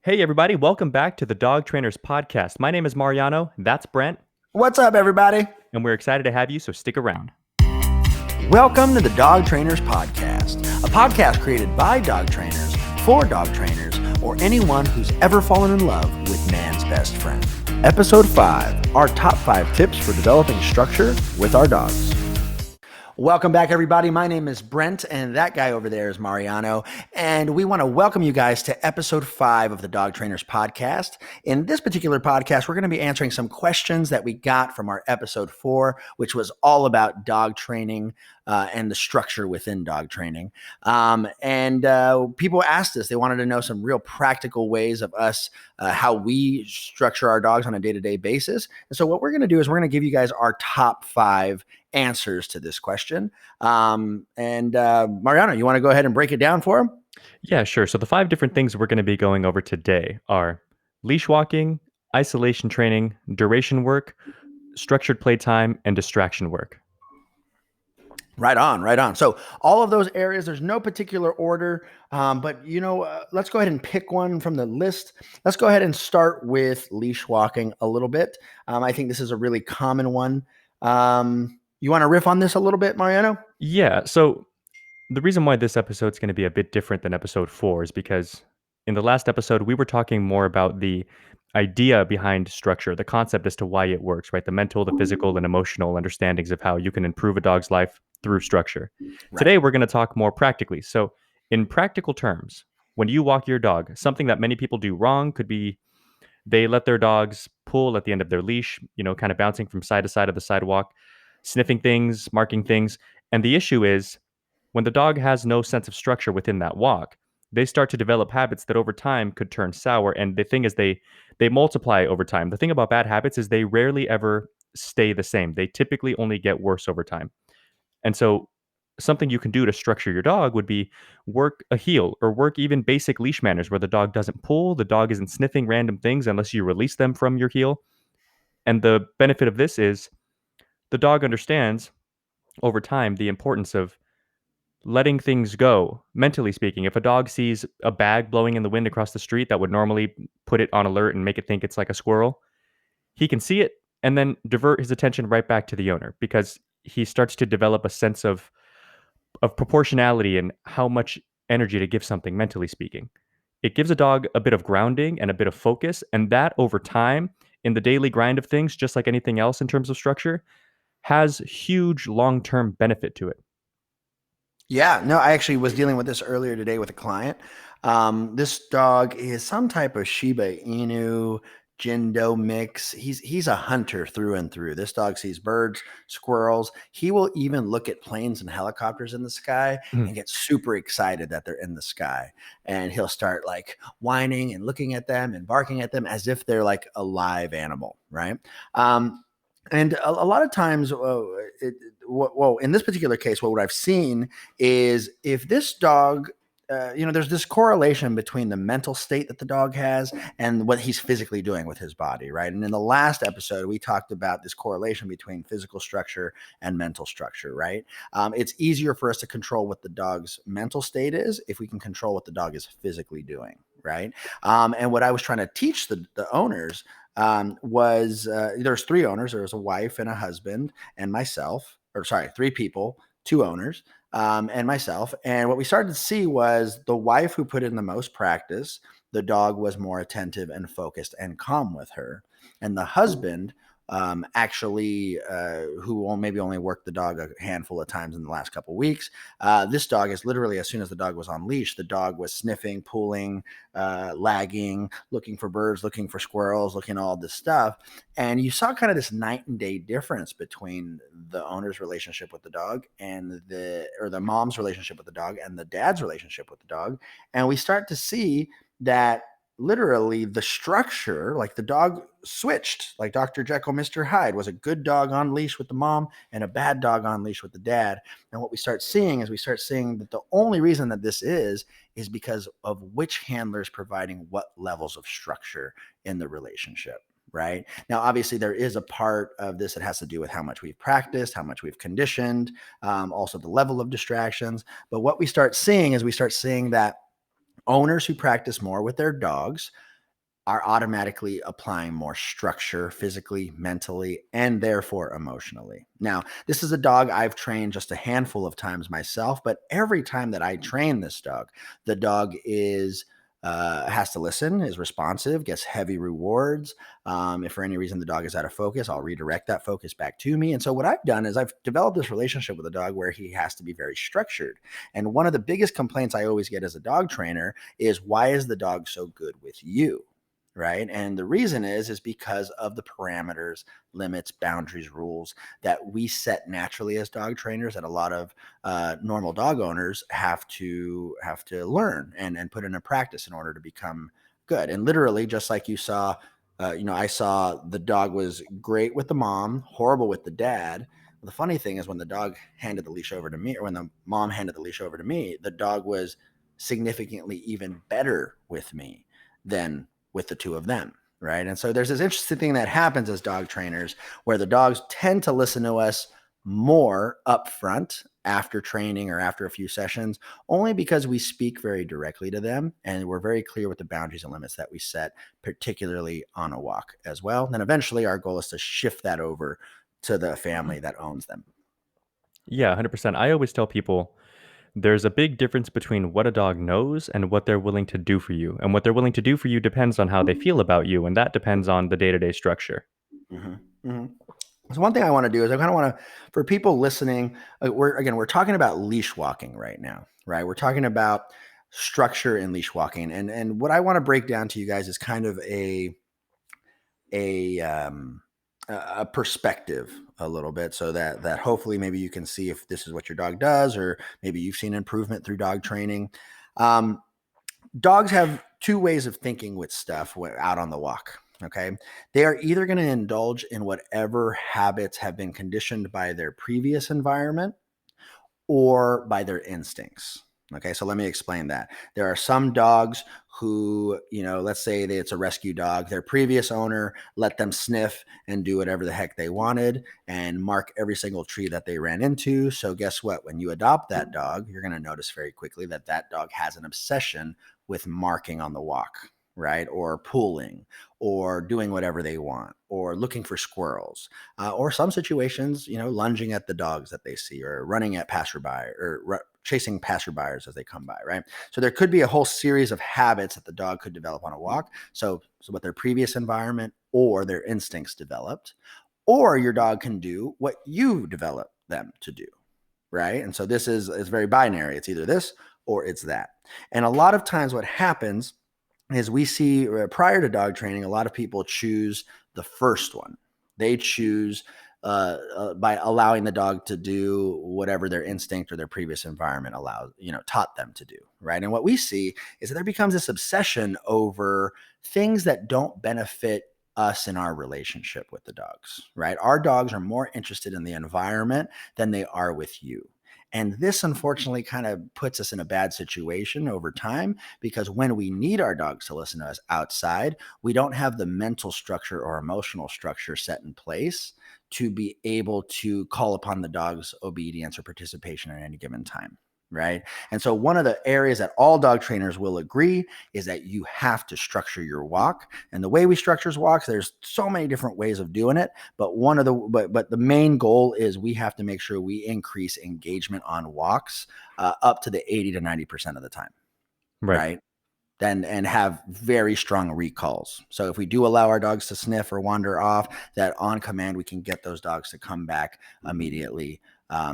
Hey, everybody, welcome back to the Dog Trainers Podcast. My name is Mariano, that's Brent, What's up, everybody? and we're excited to have you, so stick around. Welcome to the Dog Trainers Podcast, a podcast created by dog trainers, for dog trainers, or anyone who's ever fallen in love with man's best friend. Episode 5, our top 5 tips for developing structure with our dogs. Welcome back, everybody. My name is Brent, and that guy over there is Mariano. And we want to welcome you guys to episode 5 of the Dog Trainers Podcast. In this particular podcast, we're going to be answering some questions that we got from our episode 4, which was all about dog training and the structure within dog training. People asked us, they wanted to know some real practical ways of us, how we structure our dogs on a day-to-day basis. And so what we're going to do is we're going to give you guys our top 5 answers to this question. Mariano, you want to go ahead and break it down for him? Yeah, sure. So, the 5 different things we're going to be going over today are leash walking, isolation training, duration work, structured playtime, and distraction work. Right on, right on. So all of those areas, there's no particular order, but let's go ahead and pick one from the list. Let's go ahead and start with leash walking a little bit. I think this is a really common one. You want to riff on this a little bit, Mariano? Yeah, so the reason why this episode is going to be a bit different than episode 4 is because in the last episode, we were talking more about the idea behind structure, the concept as to why it works, right? The mental, the physical, and emotional understandings of how you can improve a dog's life through structure. Right. Today, we're going to talk more practically. So, in practical terms, when you walk your dog, something that many people do wrong could be they let their dogs pull at the end of their leash, kind of bouncing from side to side of the sidewalk, sniffing things, marking things. And the issue is when the dog has no sense of structure within that walk, they start to develop habits that over time could turn sour. And the thing is, they multiply over time. The thing about bad habits is they rarely ever stay the same. They typically only get worse over time. And so something you can do to structure your dog would be work a heel or work even basic leash manners where the dog doesn't pull, the dog isn't sniffing random things unless you release them from your heel. And the benefit of this is the dog understands over time the importance of letting things go. Mentally speaking, if a dog sees a bag blowing in the wind across the street that would normally put it on alert and make it think it's like a squirrel, he can see it and then divert his attention right back to the owner because he starts to develop a sense of proportionality and how much energy to give something, mentally speaking. It gives a dog a bit of grounding and a bit of focus, and that over time, in the daily grind of things, just like anything else in terms of structure, has huge long-term benefit to it. Yeah, no, I actually was dealing with this earlier today with a client. This dog is some type of Shiba Inu Jindo mix. He's a hunter through and through. This dog sees birds, squirrels. He will even look at planes and helicopters in the sky and get super excited that they're in the sky. And he'll start like whining and looking at them and barking at them as if they're like a live animal, right? And a lot of times, in this particular case, what I've seen is if this dog, there's this correlation between the mental state that the dog has and what he's physically doing with his body, right? And in the last episode, we talked about this correlation between physical structure and mental structure, right? It's easier for us to control what the dog's mental state is if we can control what the dog is physically doing, right? And what I was trying to teach the owners was there's 3 owners. There was a wife and a husband and myself, or sorry, 3 people, 2 owners, and myself. And what we started to see was the wife who put in the most practice, the dog was more attentive and focused and calm with her. And the husband who will maybe only worked the dog a handful of times in the last couple of weeks. This dog is literally, as soon as the dog was on leash, the dog was sniffing, pulling, lagging, looking for birds, looking for squirrels, looking at all this stuff. And you saw kind of this night and day difference between the owner's relationship with the dog and the mom's relationship with the dog and the dad's relationship with the dog. And we start to see that literally the structure, like the dog switched, like Dr. Jekyll, Mr. Hyde was a good dog on leash with the mom and a bad dog on leash with the dad. And what we start seeing that the only reason that this is because of which handler is providing what levels of structure in the relationship. Right now, obviously, there is a part of this that has to do with how much we've practiced, how much we've conditioned, also the level of distractions. But what we start seeing is that owners who practice more with their dogs are automatically applying more structure physically, mentally, and therefore emotionally. Now, this is a dog I've trained just a handful of times myself, but every time that I train this dog, the dog is has to listen, is responsive, gets heavy rewards. If for any reason the dog is out of focus, I'll redirect that focus back to me. And so what I've done is I've developed this relationship with a dog where he has to be very structured. And one of the biggest complaints I always get as a dog trainer is, why is the dog so good with you? Right. And the reason is because of the parameters, limits, boundaries, rules that we set naturally as dog trainers that a lot of normal dog owners have to learn and put into practice in order to become good. And literally, just like you saw, I saw the dog was great with the mom, horrible with the dad. The funny thing is, when the dog handed the leash over to me, or when the mom handed the leash over to me, the dog was significantly even better with me than with the two of them. Right. And so there's this interesting thing that happens as dog trainers where the dogs tend to listen to us more upfront after training or after a few sessions, only because we speak very directly to them and we're very clear with the boundaries and limits that we set, particularly on a walk as well. Then eventually our goal is to shift that over to the family that owns them. Yeah, 100%. I always tell people there's a big difference between what a dog knows and what they're willing to do for you. And what they're willing to do for you depends on how they feel about you, and that depends on the day-to-day structure. Mm-hmm. Mm-hmm. So one thing I want to do is I kind of want to, for people listening, we're talking about leash walking right now, right? We're talking about structure in leash walking, and what I want to break down to you guys is kind of a um, a perspective a little bit, so that hopefully maybe you can see if this is what your dog does, or maybe you've seen improvement through dog training. Um, Dogs have two ways of thinking with stuff out on the walk. Okay. They are either going to indulge in whatever habits have been conditioned by their previous environment or by their instincts. Okay, so let me explain that. There are some dogs who, let's say that it's a rescue dog. Their previous owner let them sniff and do whatever the heck they wanted and mark every single tree that they ran into. So, guess what? When you adopt that dog, you're going to notice very quickly that that dog has an obsession with marking on the walk, right? Or pulling, or doing whatever they want, or looking for squirrels, or some situations, lunging at the dogs that they see, or running at passerby, or chasing passerbyers as they come by, right? So there could be a whole series of habits that the dog could develop on a walk. So what their previous environment or their instincts developed, or your dog can do what you develop them to do, right? And so this is very binary. It's either this or it's that. And a lot of times what happens is we see prior to dog training, a lot of people choose the first one. They choose by allowing the dog to do whatever their instinct or their previous environment taught them to do, right? And what we see is that there becomes this obsession over things that don't benefit us in our relationship with the dogs, right? Our dogs are more interested in the environment than they are with you. And this unfortunately kind of puts us in a bad situation over time, because when we need our dogs to listen to us outside, we don't have the mental structure or emotional structure set in place to be able to call upon the dog's obedience or participation at any given time. Right. And so one of the areas that all dog trainers will agree is that you have to structure your walk. And the way we structure walks, there's so many different ways of doing it. But the main goal is we have to make sure we increase engagement on walks up to the 80 to 90% of the time. Right. Right. And have very strong recalls. So if we do allow our dogs to sniff or wander off, that on command, we can get those dogs to come back immediately.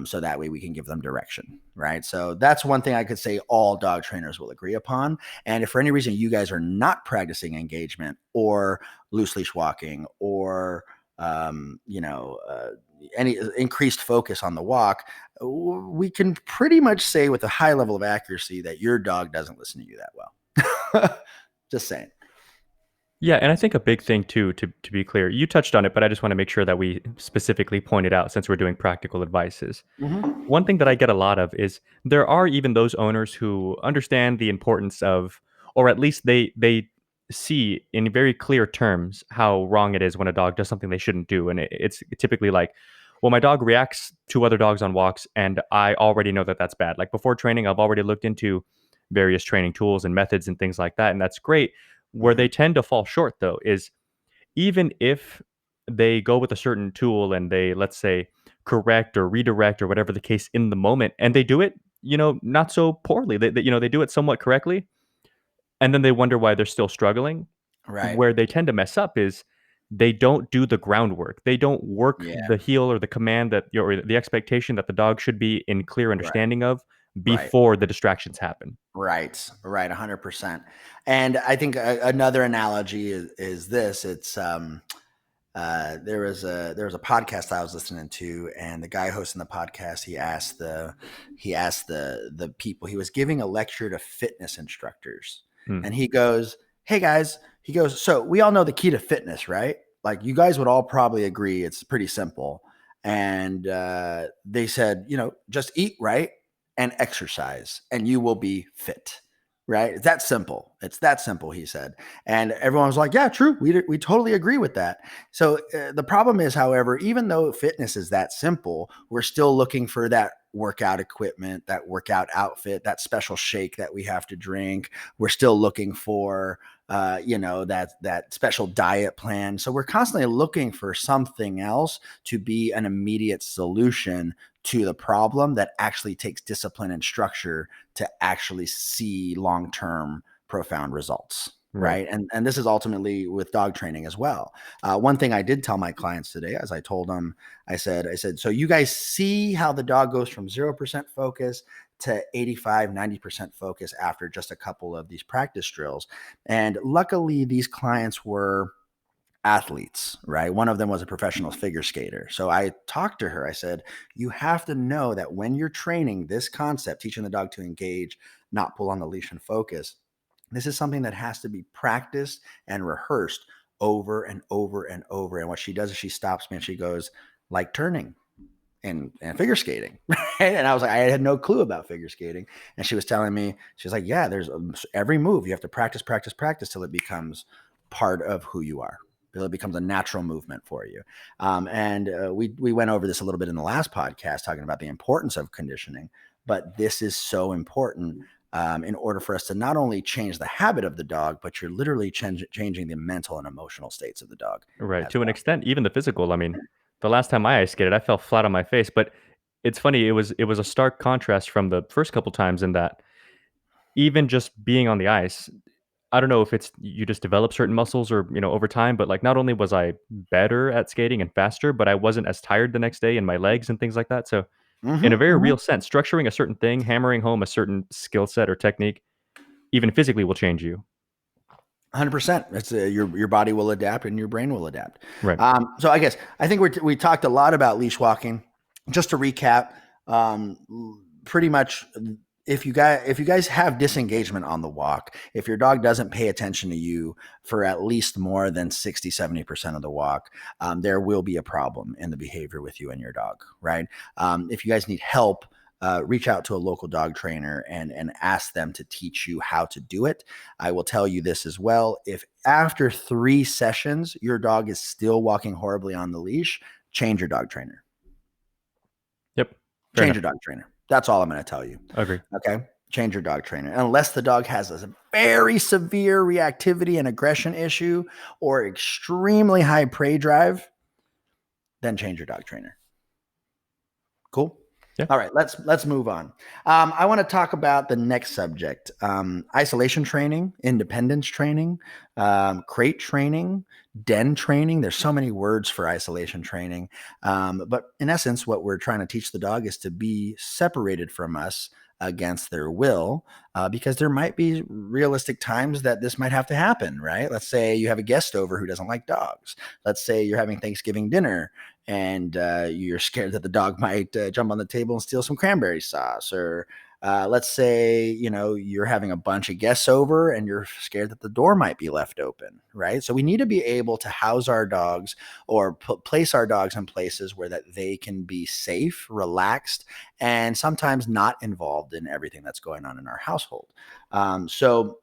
So that way we can give them direction, right? So that's one thing I could say all dog trainers will agree upon. And if for any reason you guys are not practicing engagement or loose leash walking or, any increased focus on the walk, we can pretty much say with a high level of accuracy that your dog doesn't listen to you that well. Just saying. Yeah, and I think a big thing too, to be clear, you touched on it, but I just want to make sure that we specifically point it out since we're doing practical advices. Mm-hmm. One thing that I get a lot of is there are even those owners who understand the importance of, or at least they see in very clear terms how wrong it is when a dog does something they shouldn't do, and it's typically like, well, my dog reacts to other dogs on walks, and I already know that that's bad. Like before training, I've already looked into various training tools and methods and things like that, and that's great. Where Hmm. they tend to fall short, though, is even if they go with a certain tool and they, let's say, correct or redirect or whatever the case in the moment, and they do it, not so poorly. They do it somewhat correctly, and then they wonder why they're still struggling. Right. Where they tend to mess up is they don't do the groundwork. They don't work Yeah. the heel or the command or the expectation that the dog should be in clear Right. understanding of Right. before the distractions happen. Right, right, 100%. And I think another analogy is this. It's there was a podcast I was listening to, and the guy hosting the podcast, he asked the people, he was giving a lecture to fitness instructors, Mm, and he goes, "Hey guys," he goes, "So we all know the key to fitness, right? Like you guys would all probably agree it's pretty simple." And they said, just eat right and exercise, and you will be fit. Right? It's that simple. It's that simple, he said. And everyone was like, "Yeah, true. We totally agree with that." So the problem is, however, even though fitness is that simple, we're still looking for that workout equipment, that workout outfit, that special shake that we have to drink. We're still looking for, that special diet plan. So we're constantly looking for something else to be an immediate solution to the problem that actually takes discipline and structure to actually see long term profound results. right. Right. And this is ultimately with dog training as well. One thing I did tell my clients today, as I told them, I said, so you guys see how the dog goes from 0% focus to 85, 90% focus after just a couple of these practice drills. And luckily, these clients were athletes, right? One of them was a professional figure skater. So I talked to her. I said, you have to know that when you're training this concept, teaching the dog to engage, not pull on the leash and focus, this is something that has to be practiced and rehearsed over and over and over. And what she does is she stops me and she goes, like turning and figure skating. Right? And I was like, I had no clue about figure skating. And she was telling me, she was like, yeah, there's every move you have to practice, practice, practice till it becomes part of who you are. Till it becomes a natural movement for you. And we went over this a little bit in the last podcast, talking about the importance of conditioning. But this is so important in order for us to not only change the habit of the dog, but you're literally changing the mental and emotional states of the dog Right. as To an well. extent, even the physical. I mean, the last time I ice skated, I fell flat on my face. But it's funny. It was a stark contrast from the first couple times in that even just being on the ice, I don't know if it's you just develop certain muscles or over time, but like not only was I better at skating and faster, but I wasn't as tired the next day in my legs and things like that. So in a Hmm. very Hmm. real sense, structuring a certain thing, hammering home a certain skill set or technique, even physically, will change you. 100%. It's your body will adapt and your brain will adapt. Right. So I think we talked a lot about leash walking. Just to recap, pretty much if you guys have disengagement on the walk, if your dog doesn't pay attention to you for at least more than 60-70% of the walk, there will be a problem in the behavior with you and your dog, right? If you guys need help, reach out to a local dog trainer and ask them to teach you how to do it. I will tell you this as well. If after 3 sessions your dog is still walking horribly on the leash, change your dog trainer. Yep. Fair Change enough. your dog trainer. That's all I'm going to tell you. Agree. Okay. Change your dog trainer. Unless the dog has a very severe reactivity and aggression issue or extremely high prey drive, then change your dog trainer. Cool. Yeah. All right, let's move on. I want to talk about the next subject: isolation training, independence training, crate training, den training. There's so many words for isolation training, but in essence, what we're trying to teach the dog is to be separated from us against their will, because there might be realistic times that this might have to happen. Right? Let's say you have a guest over who doesn't like dogs. Let's say you're having Thanksgiving dinner and you're scared that the dog might jump on the table and steal some cranberry sauce. Or let's say, you're having a bunch of guests over and you're scared that the door might be left open, right? So we need to be able to house our dogs or place our dogs in places where that they can be safe, relaxed, and sometimes not involved in everything that's going on in our household. So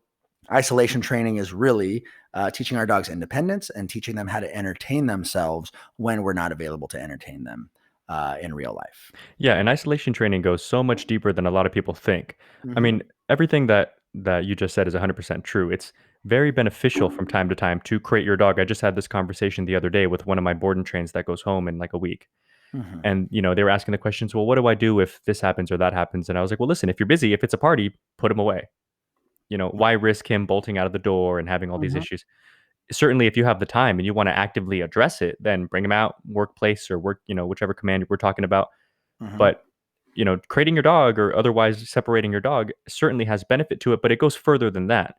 isolation training is really teaching our dogs independence and teaching them how to entertain themselves when we're not available to entertain them in real life. Yeah, and isolation training goes so much deeper than a lot of people think. I Hmm. mean, everything that you just said is 100% true. It's very beneficial from time to time to crate your dog. I just had this conversation the other day with one of my board and trains that goes home in like a week. Hmm. And, they were asking the questions, well, what do I do if this happens or that happens? And I was like, well, listen, if you're busy, if it's a party, put him away. Why risk him bolting out of the door and having all these Hmm. issues? Certainly, if you have the time and you want to actively address it, then bring him out, workplace or work, whichever command we're talking about. Hmm. But, creating your dog or otherwise separating your dog certainly has benefit to it, but it goes further than that.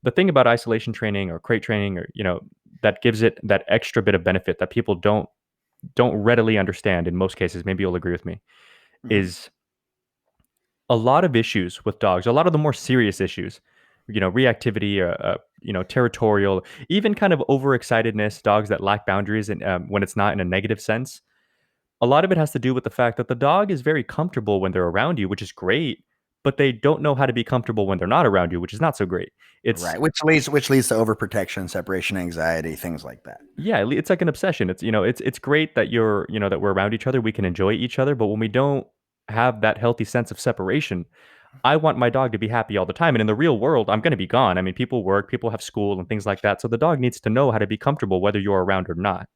The thing about isolation training or crate training or, that gives it that extra bit of benefit that people don't readily understand in most cases, maybe you'll agree with me, Hmm. is a lot of issues with dogs, a lot of the more serious issues, reactivity, territorial, even kind of overexcitedness, dogs that lack boundaries, and when it's not in a negative sense. A lot of it has to do with the fact that the dog is very comfortable when they're around you, which is great, but they don't know how to be comfortable when they're not around you, which is not so great. It's Right. Which leads to overprotection, separation anxiety, things like that. Yeah, it's like an obsession. It's great that that we're around each other, we can enjoy each other, but when we don't have that healthy sense of separation, I want my dog to be happy all the time. And in the real world, I'm going to be gone. I mean, people work, people have school and things like that. So the dog needs to know how to be comfortable whether you're around or not.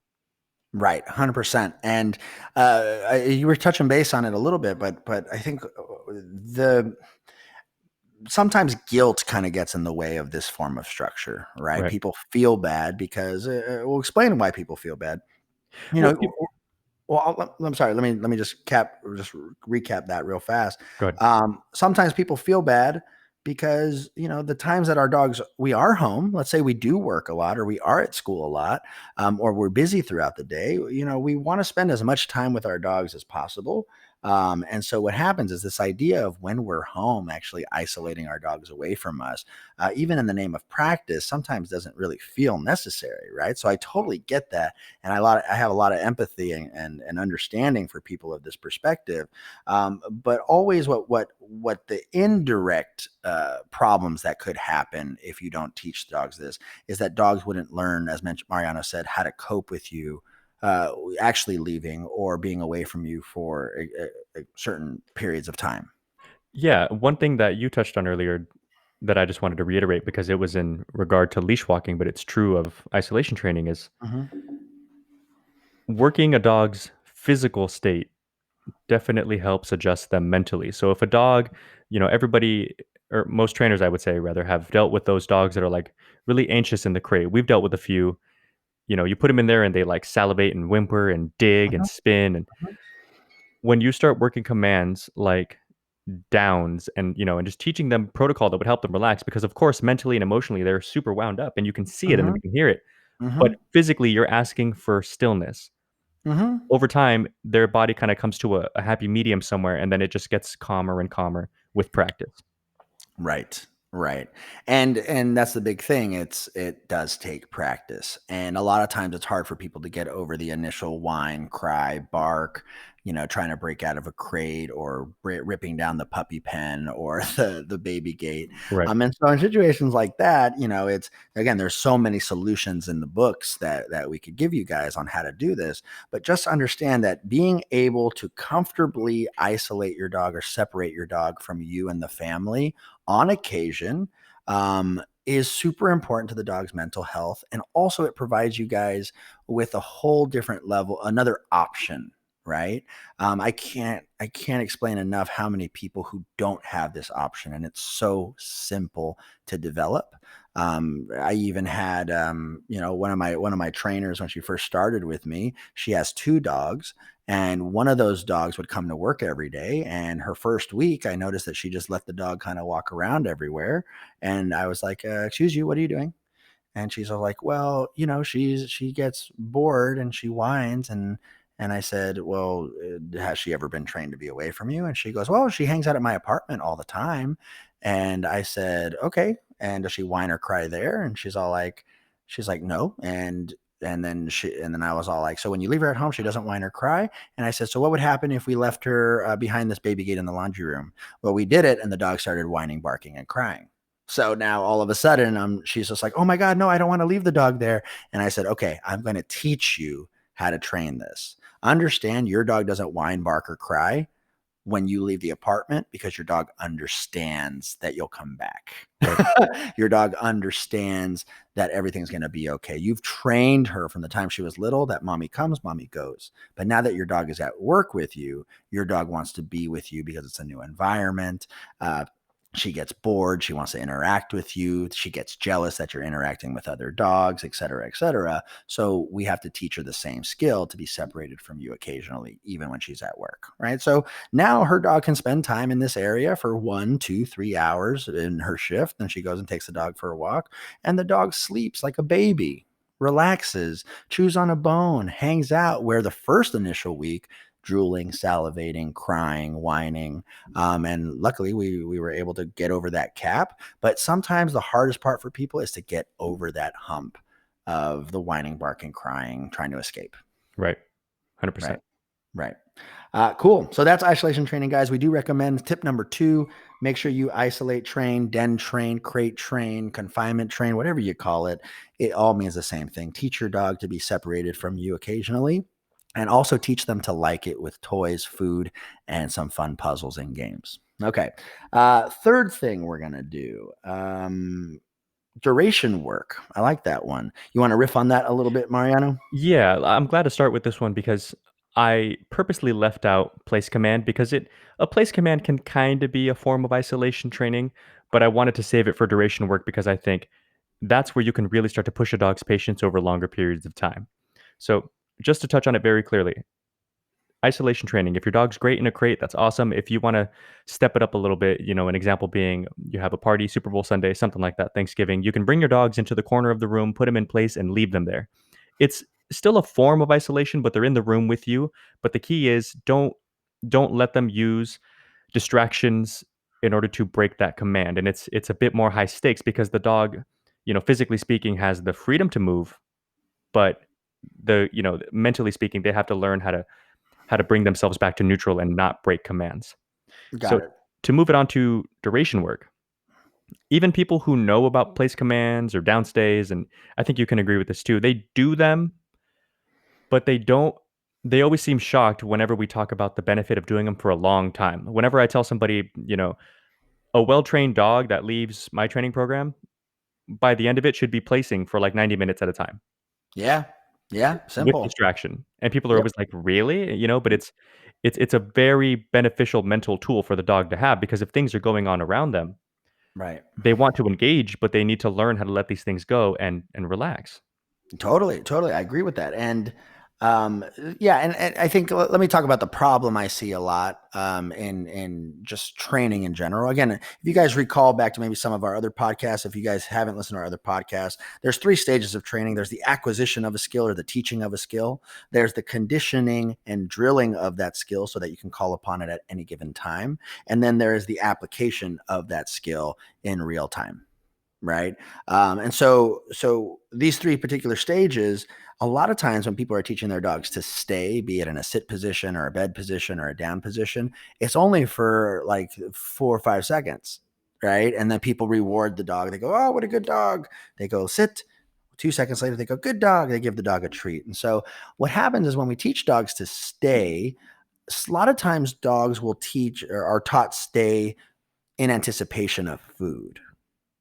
Right, 100%. And you were touching base on it a little bit, but I think the sometimes guilt kind of gets in the way of this form of structure, right? Right. People feel bad because we'll explain why people feel bad. You Well, know, well, I'm sorry. Let me just recap that real fast. go ahead. Sometimes people feel bad because the times that our dogs we are home. Let's say we do work a lot, or we are at school a lot, or we're busy throughout the day. We want to spend as much time with our dogs as possible. And so what happens is this idea of when we're home, actually isolating our dogs away from us, even in the name of practice, sometimes doesn't really feel necessary, right? So I totally get that, and I have a lot of empathy and understanding for people of this perspective. But always what the indirect problems that could happen if you don't teach dogs this is that dogs wouldn't learn, as Mariano said, how to cope with you actually leaving or being away from you for certain periods of time. Yeah, one thing that you touched on earlier that I just wanted to reiterate because it was in regard to leash walking, but it's true of isolation training is Hmm. working a dog's physical state definitely helps adjust them mentally. So if a dog, everybody or most trainers, I would say rather, have dealt with those dogs that are like really anxious in the crate. We've dealt with a few. You put them in there and they like salivate and whimper and dig and spin. And when you start working commands like downs and just teaching them protocol that would help them relax, because of course mentally and emotionally they're super wound up and you can see it and Hmm. you can hear it, but Hmm. physically you're asking for stillness. Hmm. Over time their body kind of comes to a happy medium somewhere, and then it just gets calmer and calmer with practice. Right. Right. And that's the big thing. It does take practice. And a lot of times it's hard for people to get over the initial whine, cry, bark, trying to break out of a crate or ripping down the puppy pen or the baby gate. Right. And so in situations like that, it's again, there's so many solutions in the books that we could give you guys on how to do this. But just understand that being able to comfortably isolate your dog or separate your dog from you and the family on occasion is super important to the dog's mental health. And also it provides you guys with a whole different level, another option, right? I can't explain enough how many people who don't have this option, and it's so simple to develop. I even had one of my trainers when she first started with me. She has two dogs, and one of those dogs would come to work every day. And her first week, I noticed that she just let the dog kind of walk around everywhere. And I was like, "Excuse you, what are you doing?" And she's all like, "Well, she gets bored and she whines." And I said, "Well, has she ever been trained to be away from you?" And she goes, "Well, she hangs out at my apartment all the time." And I said, "Okay. And does she whine or cry there?" And she's like, "No." And then I was all like, "So when you leave her at home, she doesn't whine or cry?" And I said, "So what would happen if we left her behind this baby gate in the laundry room?" Well, we did it, and the dog started whining, barking, and crying. So now all of a sudden, she's just like, "Oh my God, no, I don't want to leave the dog there." And I said, "Okay, I'm going to teach you how to train this. Understand your dog doesn't whine, bark, or cry when you leave the apartment because your dog understands that you'll come back. Right. Your dog understands that everything's going to be okay. You've trained her from the time she was little that mommy comes, mommy goes. But now that your dog is at work with you, your dog wants to be with you because it's a new environment. She gets bored. She wants to interact with you. She gets jealous that you're interacting with other dogs, et cetera, et cetera. So we have to teach her the same skill to be separated from you occasionally, even when she's at work, right? So now her dog can spend time in this area for 1, 2, 3 hours in her shift. Then she goes and takes the dog for a walk, and the dog sleeps like a baby, relaxes, chews on a bone, hangs out, where the first initial week, drooling, salivating, crying, whining. And luckily we were able to get over that cap. But sometimes the hardest part for people is to get over that hump of the whining, barking, crying, trying to escape. Right. 100%. Right. Cool. So that's isolation training, guys. We do recommend tip number 2, make sure you isolate train, den train, crate train, confinement train, whatever you call it. It all means the same thing. Teach your dog to be separated from you occasionally, and also teach them to like it with toys, food, and some fun puzzles and games. Okay. Third thing we're going to do, duration work. I like that one. You want to riff on that a little bit, Mariano? Yeah, I'm glad to start with this one because I purposely left out place command because a place command can kind of be a form of isolation training, but I wanted to save it for duration work because I think that's where you can really start to push a dog's patience over longer periods of time. So, just to touch on it very clearly, isolation training. If your dog's great in a crate, that's awesome. If you want to step it up a little bit, an example being you have a party, Super Bowl Sunday, something like that, Thanksgiving, you can bring your dogs into the corner of the room, put them in place, and leave them there. It's still a form of isolation, but they're in the room with you. But the key is don't let them use distractions in order to break that command. And it's a bit more high stakes because the dog, physically speaking, has the freedom to move, but mentally speaking, they have to learn how to bring themselves back to neutral and not break commands. Got So it. to move it on to duration work, even people who know about place commands or downstays, and I think you can agree with this too, they do them, but they always seem shocked whenever we talk about the benefit of doing them for a long time. Whenever I tell somebody, a well-trained dog that leaves my training program, by the end of it should be placing for like 90 minutes at a time Yeah. Yeah. with Simple. distraction. And people are Yep. always like, "Really?" But it's a very beneficial mental tool for the dog to have because if things are going on around them, Right. they want to engage, but they need to learn how to let these things go and relax. Totally, totally. I agree with that. And yeah, and I think let me talk about the problem I see a lot in just training in general. Again, if you guys recall back to maybe some of our other podcasts, if you guys haven't listened to our other podcasts, there's 3 stages of training. There's the acquisition of a skill or the teaching of a skill. There's the conditioning and drilling of that skill so that you can call upon it at any given time. And then there is the application of that skill in real time. Right. And so these 3 particular stages, a lot of times when people are teaching their dogs to stay, be it in a sit position or a bed position or a down position, it's only for like 4 or 5 seconds. Right. And then people reward the dog. They go, "Oh, what a good dog." They go sit. 2 seconds later, they go, "Good dog." They give the dog a treat. And so what happens is when we teach dogs to stay, a lot of times dogs will teach or are taught stay in anticipation of food.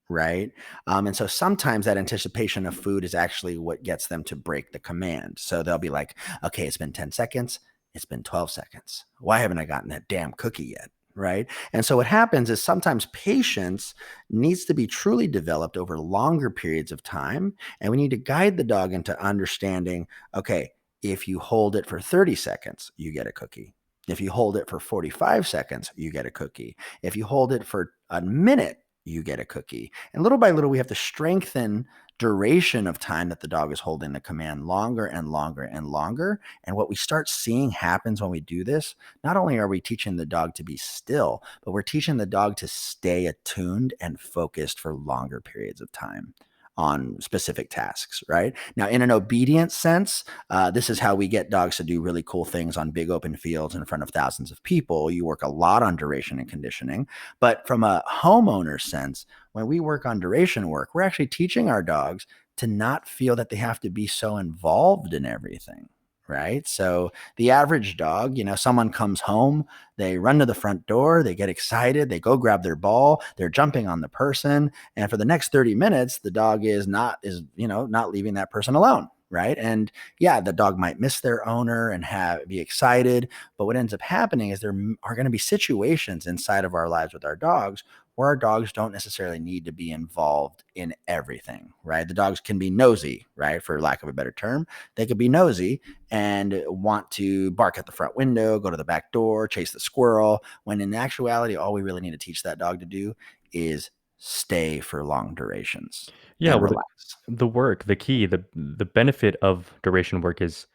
Right. And so sometimes that anticipation of food is actually what gets them to break the command. So they'll be like, "Okay, it's been 10 seconds. It's been 12 seconds. Why haven't I gotten that damn cookie yet?" Right. And so what happens is sometimes patience needs to be truly developed over longer periods of time. And we need to guide the dog into understanding, okay, if you hold it for 30 seconds, you get a cookie. If you hold it for 45 seconds, you get a cookie. If you hold it for a minute, you get a cookie. And little by little, we have to strengthen duration of time that the dog is holding the command longer and longer and longer. And what we start seeing happens when we do this, not only are we teaching the dog to be still, but we're teaching the dog to stay attuned and focused for longer periods of time on specific tasks, right? Now, in an obedience sense, this is how we get dogs to do really cool things on big open fields in front of thousands of people. You work a lot on duration and conditioning. But from a homeowner sense, when we work on duration work, we're actually teaching our dogs to not feel that they have to be so involved in everything, right? So the average dog, someone comes home, they run to the front door, they get excited, they go grab their ball, they're jumping on the person, and for the next 30 minutes, the dog is not leaving that person alone, right? And yeah, the dog might miss their owner and be excited, but what ends up happening is there are going to be situations inside of our lives with our dogs where our dogs don't necessarily need to be involved in everything, right? The dogs can be nosy, right? For lack of a better term, they could be nosy and want to bark at the front window, go to the back door, chase the squirrel, when in actuality, all we really need to teach that dog to do is stay for long durations Yeah, and well, relax. the work, the key, the benefit of duration work is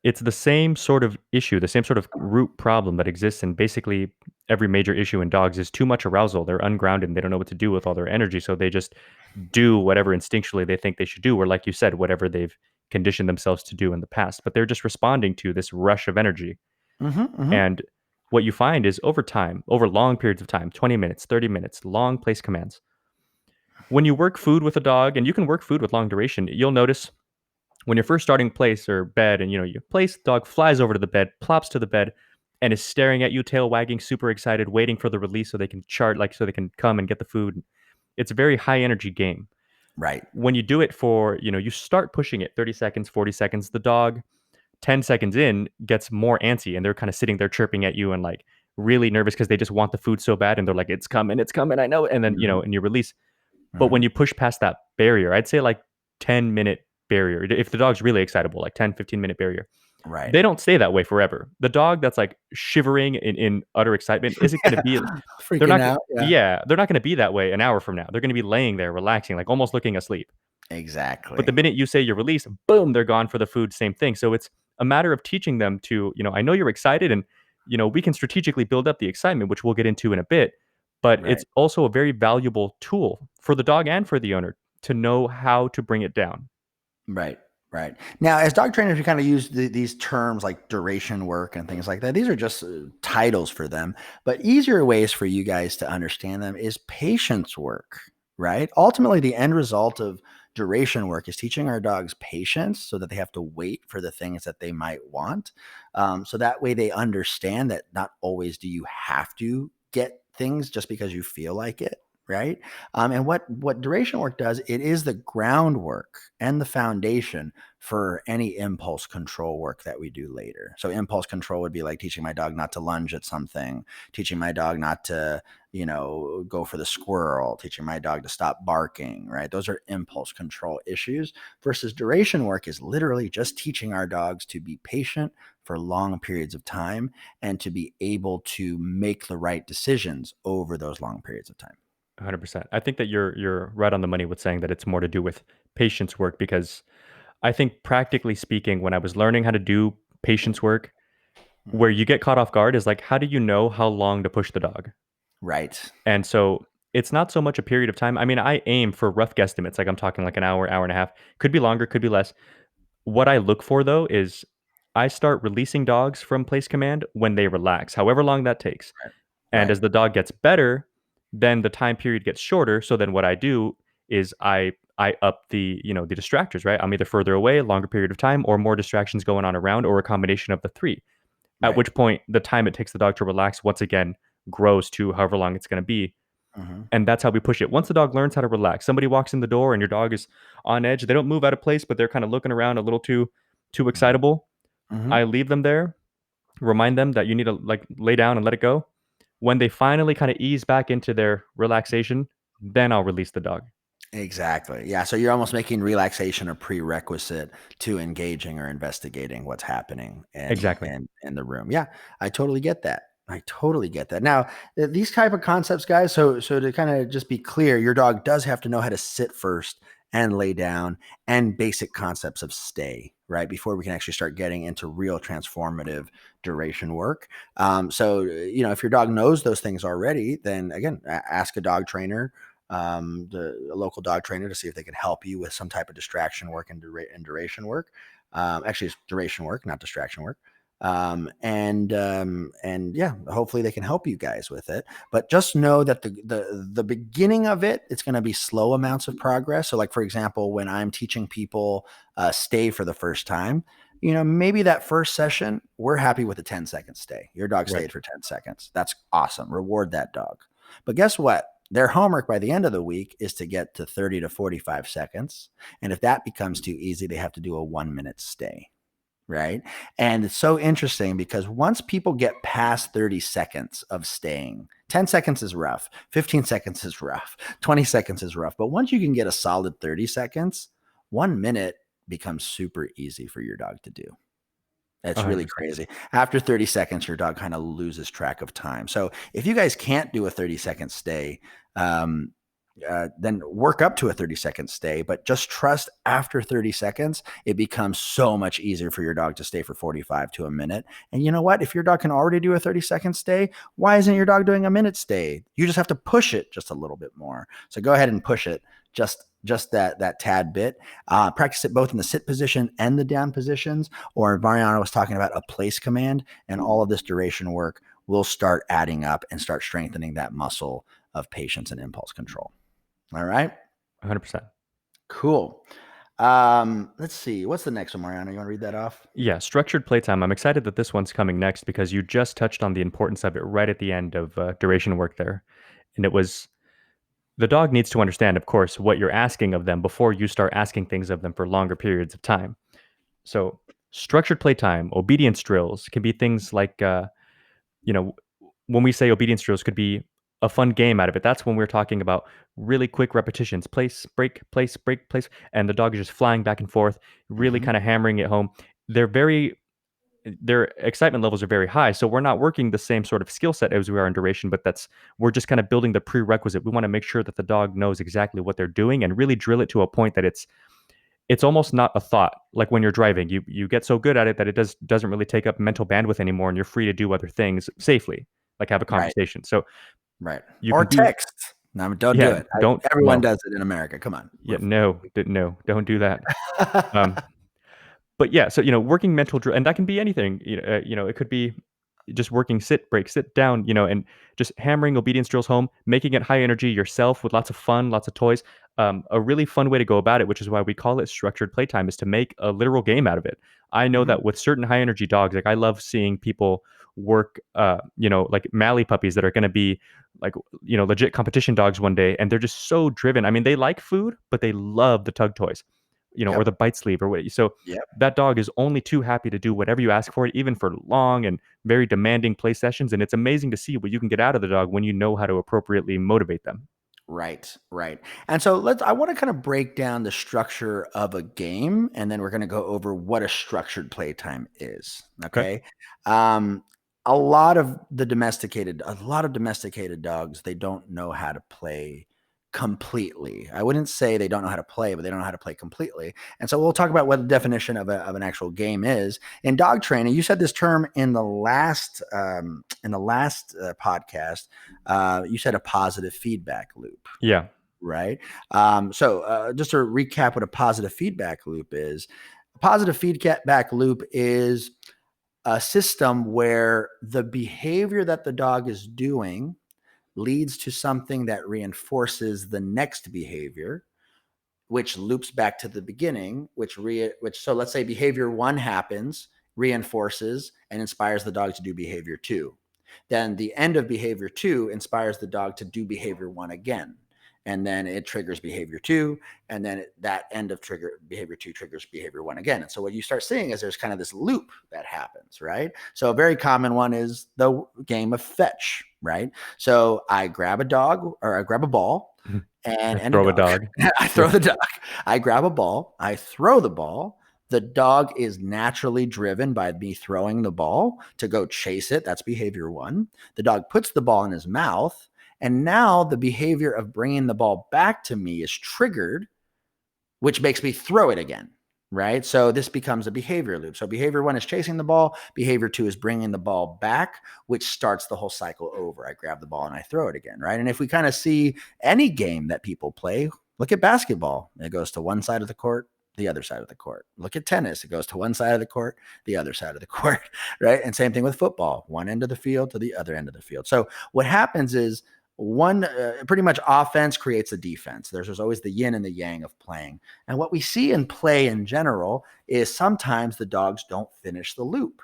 it's the same sort of issue, the same sort of root problem that exists in basically every major issue in dogs is too much arousal. They're ungrounded and they don't know what to do with all their energy, so they just do whatever instinctually they think they should do, or like you said, whatever they've conditioned themselves to do in the past. But they're just responding to this rush of energy. Mm-hmm. And what you find is over time, over long periods of time, 20 minutes, 30 minutes, long place commands. When you work food with a dog, and you can work food with long duration, you'll notice when you're first starting place or bed and you place, the dog flies over to the bed, plops to the bed, and is staring at you, tail wagging, super excited, waiting for the release so they can chart, like so they can come and get the food. It's a very high energy game. Right. When you do it for, you start pushing it 30 seconds, 40 seconds, the dog 10 seconds in gets more antsy and they're kind of sitting there chirping at you and like really nervous because they just want the food so bad and they're like, it's coming, I know it. And then, Mm-hmm. and you release. But Mm-hmm. when you push past that barrier, I'd say like 10-minute barrier, if the dog's really excitable, like 10-15 minute barrier, Right. they don't stay that way forever. The dog that's like shivering in utter excitement isn't going to be, they're Freaking not, out. Yeah. yeah, they're not going to be that way an hour from now. They're going to be laying there, relaxing, like almost looking asleep. But the Exactly. minute you say you're released, boom, they're gone for the food, same thing. So it's a matter of teaching them to, I know you're excited and, we can strategically build up the excitement, which we'll get into in a bit. But Right. it's also a very valuable tool for the dog and for the owner to know how to bring it down. Right. Right. Now, as dog trainers, we kind of use these terms like duration work and things like that. These are just titles for them, but easier ways for you guys to understand them is patience work, right? Ultimately, the end result of duration work is teaching our dogs patience so that they have to wait for the things that they might want. So that way they understand that not always do you have to get things just because you feel like it. Right. And what duration work does, it is the groundwork and the foundation for any impulse control work that we do later. So impulse control would be like teaching my dog not to lunge at something, teaching my dog not to, go for the squirrel, teaching my dog to stop barking, right? Those are impulse control issues versus duration work is literally just teaching our dogs to be patient for long periods of time and to be able to make the right decisions over those long periods of time. 100%. I think that you're right on the money with saying that it's more to do with patience work because I think practically speaking, when I was learning how to do patience work, where Mhm. you get caught off guard is like, how do you know how long to push the dog? Right. And so it's not so much a period of time. I mean, I aim for rough guesstimates, like I'm talking like an hour, hour and a half. Could be longer, could be less. What I look for though is I start releasing dogs from place command when they relax, however long that takes. Right. And Right. as the dog gets better, then the time period gets shorter. So then what I do is I up the distractors, right? I'm either further away, longer period of time, or more distractions going on around, or a combination of the three. At Right. which point the time it takes the dog to relax once again grows to however long it's going to be. Mhm. And that's how we push it. Once the dog learns how to relax, somebody walks in the door and your dog is on edge. They don't move out of place, but they're kind of looking around a little too Mhm. excitable. Mhm. I leave them there, remind them that you need to like lay down and let it go. When they finally kind of ease back into their relaxation, then I'll release the dog. Exactly. Yeah. So you're almost making relaxation a prerequisite to engaging or investigating what's happening in Exactly. in the room. Yeah, I totally get that. I totally get that. Now, these type of concepts, guys. So to kind of just be clear, your dog does have to know how to sit first and lay down, and basic concepts of stay, right? Before we can actually start getting into real transformative duration work. So if your dog knows those things already, then again, ask a dog trainer, a local dog trainer, to see if they can help you with some type of distraction work and duration work. Actually, it's duration work, not distraction work. And yeah, hopefully they can help you guys with it. But just know that the beginning of it's going to be slow amounts of progress. So, like for example, when I'm teaching people stay for the first time, maybe that first session, we're happy with a 10-second stay. Your dog Right. stayed for 10 seconds. That's awesome. Reward that dog. But guess what? Their homework by the end of the week is to get to 30 to 45 seconds. And if that becomes too easy, they have to do a 1-minute stay. Right. And it's so interesting because once people get past 30 seconds of staying, 10 seconds is rough, 15 seconds is rough, 20 seconds is rough. But once you can get a solid 30 seconds, 1 minute becomes super easy for your dog to do. It's really 100%. crazy. After 30 seconds, your dog kind of loses track of time. So if you guys can't do a 30-second stay, then work up to a 30-second stay, but just trust after 30 seconds, it becomes so much easier for your dog to stay for 45 to a minute. And you know what? If your dog can already do a 30-second stay, why isn't your dog doing a minute stay? You just have to push it just a little bit more. So go ahead and push it just that tad bit. Practice it both in the sit position and the down positions, or Mariano was talking about a place command, and all of this duration work will start adding up and start strengthening that muscle of patience and impulse control. All right. 100%. Cool. Let's see. What's the next one, Mariano? You want to read that off? Yeah, structured playtime. I'm excited that this one's coming next because you just touched on the importance of it right at the end of duration work there. And it was the dog needs to understand, of course, what you're asking of them before you start asking things of them for longer periods of time. So, structured playtime, obedience drills can be things like, you know, when we say obedience drills could be a fun game out of it. That's when we're talking about really quick repetitions, place, break, place, and the dog is just flying back and forth, really Mm-hmm. kind of hammering it home. They're very their excitement levels are very high. So we're not working the same sort of skill set as we are in duration, but we're just kind of building the prerequisite. We want to make sure that the dog knows exactly what they're doing and really drill it to a point that it's almost not a thought. Like when you're driving, you get so good at it that it doesn't really take up mental bandwidth anymore, and you're free to do other things safely, like have a Right. conversation. So Right. you Or can do text. No, don't do yeah, it. don't Everyone well, does it in America. Come on. yeah, no, don't do that. Um, but yeah, so working mental drill, and that can be anything. It could be just working sit, break, sit down, and just hammering obedience drills home, making it high energy yourself with lots of fun, lots of toys. A really fun way to go about it, which is why we call it structured playtime, is to make a literal game out of it. I know Mhm. that with certain high energy dogs, like I love seeing people work, like Mally puppies that are going to be like, legit competition dogs one day, and they're just so driven. I mean, they like food, but they love the tug toys, or Yep. the bite sleeve or what. So Yep. that dog is only too happy to do whatever you ask for it, even for long and very demanding play sessions. And it's amazing to see what you can get out of the dog when you know how to appropriately motivate them. Right, right. And so I want to kind of break down the structure of a game, and then we're going to go over what a structured playtime is. Okay. Okay. Um, a lot of domesticated dogs, they don't know how to play completely. I wouldn't say they don't know how to play, but they don't know how to play completely. And so we'll talk about what the definition of an actual game is. In dog training, you said this term in the last podcast. You said a positive feedback loop, Yeah. right? So just to recap what a positive feedback loop is, a positive feedback loop is a system where the behavior that the dog is doing leads to something that reinforces the next behavior, which loops back to the beginning, which so let's say behavior one happens, reinforces and inspires the dog to do behavior two. Then the end of behavior two inspires the dog to do behavior one again. And then it triggers behavior two. And then that end of trigger behavior two triggers behavior one again. And so what you start seeing is there's kind of this loop that happens, right? So a very common one is the game of fetch, right? So I grab a dog or I grab a ball and a Throw a dog. dog. I Yeah. throw the dog. I grab a ball. I throw the ball. The dog is naturally driven by me throwing the ball to go chase it. That's behavior one. The dog puts the ball in his mouth. And now the behavior of bringing the ball back to me is triggered, which makes me throw it again. Right. So this becomes a behavior loop. So behavior one is chasing the ball. Behavior two is bringing the ball back, which starts the whole cycle over. I grab the ball and I throw it again. Right. And if we kind of see any game that people play, look at basketball. It goes to one side of the court, the other side of the court. Look at tennis. It goes to one side of the court, the other side of the court. Right. And same thing with football, one end of the field to the other end of the field. So what happens is one pretty much offense creates a defense. There's always the yin and the yang of playing. And what we see in play in general is sometimes the dogs don't finish the loop.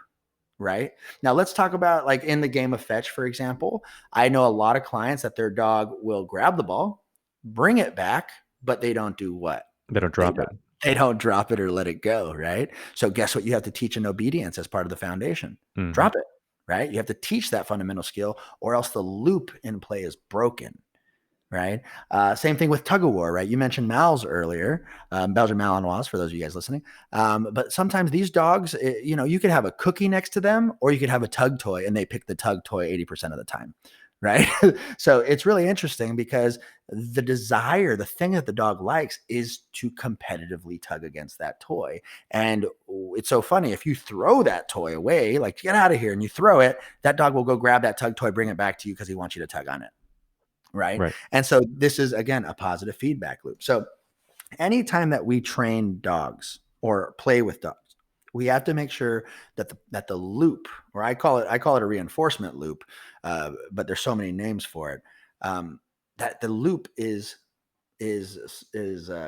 Right now, let's talk about like in the game of fetch, for example. I know a lot of clients that their dog will grab the ball, bring it back, but they don't do what? They don't They drop it. don't. They don't drop it or let it go, right? So guess what? You have to teach in obedience as part of the foundation. Mm-hmm. Drop it, right? You have to teach that fundamental skill, or else the loop in play is broken, right? Same thing with tug of war, right? You mentioned Mal's earlier, Belgian Malinois, for those of you guys listening. But sometimes these dogs, you could have a cookie next to them, or you could have a tug toy, and they pick the tug toy 80% of the time, right? So it's really interesting because the desire, the thing that the dog likes is to competitively tug against that toy. And it's so funny, if you throw that toy away, like get out of here, and you throw it, that dog will go grab that tug toy, bring it back to you because he wants you to tug on it. Right. Right. And so this is, again, a positive feedback loop. So anytime that we train dogs or play with dogs, we have to make sure that the loop, or I call it a reinforcement loop, but there's so many names for it, that the loop is